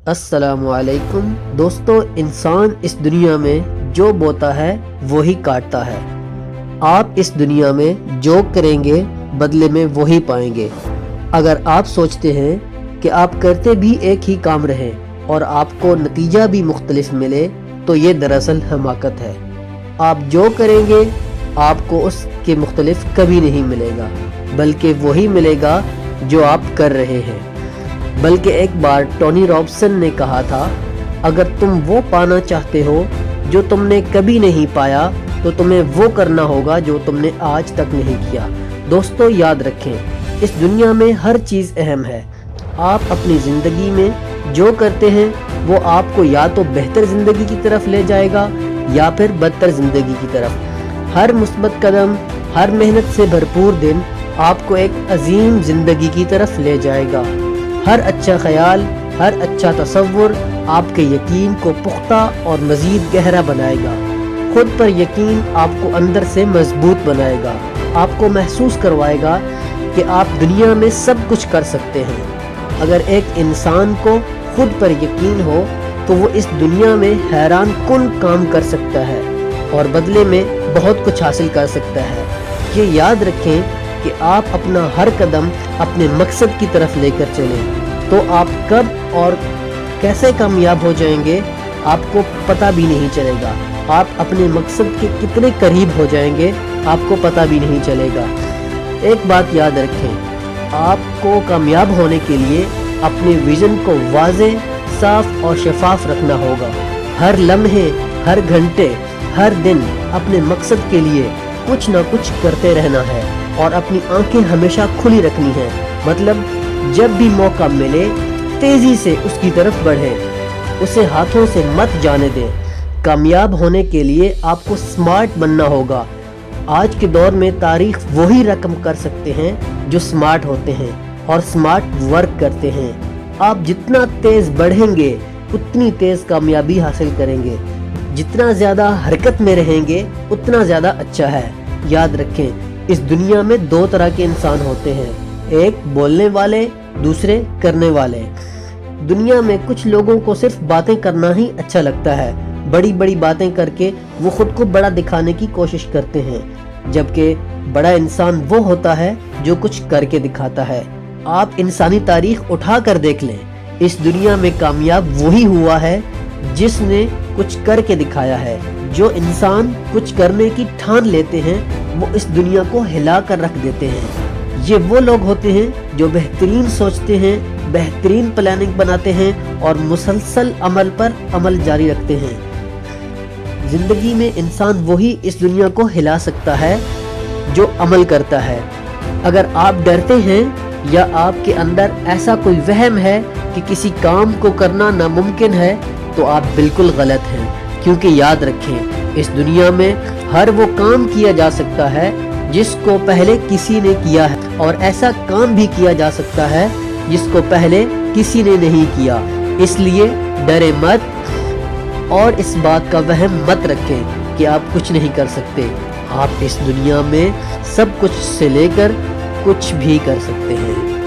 السلام علیکم دوستو، انسان اس دنیا میں جو بوتا ہے وہی کاٹتا ہے۔ آپ اس دنیا میں جو کریں گے بدلے میں وہی پائیں گے۔ اگر آپ سوچتے ہیں کہ آپ کرتے بھی ایک ہی کام رہیں اور آپ کو نتیجہ بھی مختلف ملے تو یہ دراصل حماقت ہے۔ آپ جو کریں گے آپ کو اس کے مختلف کبھی نہیں ملے گا، بلکہ وہی ملے گا جو آپ کر رہے ہیں۔ بلکہ ایک بار ٹونی رابسن نے کہا تھا، اگر تم وہ پانا چاہتے ہو جو تم نے کبھی نہیں پایا تو تمہیں وہ کرنا ہوگا جو تم نے آج تک نہیں کیا۔ دوستو یاد رکھیں، اس دنیا میں ہر چیز اہم ہے۔ آپ اپنی زندگی میں جو کرتے ہیں وہ آپ کو یا تو بہتر زندگی کی طرف لے جائے گا یا پھر بدتر زندگی کی طرف۔ ہر مثبت قدم، ہر محنت سے بھرپور دن آپ کو ایک عظیم زندگی کی طرف لے جائے گا۔ ہر اچھا خیال، ہر اچھا تصور آپ کے یقین کو پختہ اور مزید گہرا بنائے گا۔ خود پر یقین آپ کو اندر سے مضبوط بنائے گا، آپ کو محسوس کروائے گا کہ آپ دنیا میں سب کچھ کر سکتے ہیں۔ اگر ایک انسان کو خود پر یقین ہو تو وہ اس دنیا میں حیران کن کام کر سکتا ہے اور بدلے میں بہت کچھ حاصل کر سکتا ہے۔ یہ یاد رکھیں کہ آپ اپنا ہر قدم اپنے مقصد کی طرف لے کر چلیں تو آپ کب اور کیسے کامیاب ہو جائیں گے آپ کو پتہ بھی نہیں چلے گا۔ آپ اپنے مقصد کے کتنے قریب ہو جائیں گے آپ کو پتہ بھی نہیں چلے گا۔ ایک بات یاد رکھیں، آپ کو کامیاب ہونے کے لیے اپنے ویژن کو واضح، صاف اور شفاف رکھنا ہوگا۔ ہر لمحے، ہر گھنٹے، ہر دن اپنے مقصد کے لیے کچھ نہ کچھ کرتے رہنا ہے اور اپنی آنکھیں ہمیشہ کھلی رکھنی ہیں۔ مطلب جب بھی موقع ملے تیزی سے اس کی طرف بڑھیں، اسے ہاتھوں سے مت جانے دیں۔ کامیاب ہونے کے لیے آپ کو سمارٹ بننا ہوگا۔ آج کے دور میں تاریخ وہی رقم کر سکتے ہیں جو سمارٹ ہوتے ہیں اور سمارٹ ورک کرتے ہیں۔ آپ جتنا تیز بڑھیں گے اتنی تیز کامیابی حاصل کریں گے۔ جتنا زیادہ حرکت میں رہیں گے اتنا زیادہ اچھا ہے۔ یاد رکھیں، اس دنیا میں دو طرح کے انسان ہوتے ہیں، ایک بولنے والے، دوسرے کرنے والے۔ دنیا میں کچھ لوگوں کو صرف باتیں کرنا ہی اچھا لگتا ہے، بڑی بڑی باتیں کر کے وہ خود کو بڑا دکھانے کی کوشش کرتے ہیں، جبکہ بڑا انسان وہ ہوتا ہے جو کچھ کر کے دکھاتا ہے۔ آپ انسانی تاریخ اٹھا کر دیکھ لیں، اس دنیا میں کامیاب وہی ہوا ہے جس نے کچھ کر کے دکھایا ہے۔ جو انسان کچھ کرنے کی ٹھان لیتے ہیں وہ اس دنیا کو ہلا کر رکھ دیتے ہیں۔ یہ وہ لوگ ہوتے ہیں جو بہترین سوچتے ہیں، بہترین پلاننگ بناتے ہیں اور مسلسل عمل پر عمل جاری رکھتے ہیں۔ زندگی میں انسان وہی اس دنیا کو ہلا سکتا ہے جو عمل کرتا ہے۔ اگر آپ ڈرتے ہیں یا آپ کے اندر ایسا کوئی وہم ہے کہ کسی کام کو کرنا ناممکن ہے تو آپ بالکل غلط ہیں، کیونکہ یاد رکھیں اس دنیا میں ہر وہ کام کیا جا سکتا ہے جس کو پہلے کسی نے کیا ہے، اور ایسا کام بھی کیا جا سکتا ہے جس کو پہلے کسی نے نہیں کیا۔ اس لیے ڈرے مت اور اس بات کا وہم مت رکھیں کہ آپ کچھ نہیں کر سکتے۔ آپ اس دنیا میں سب کچھ سے لے کر کچھ بھی کر سکتے ہیں۔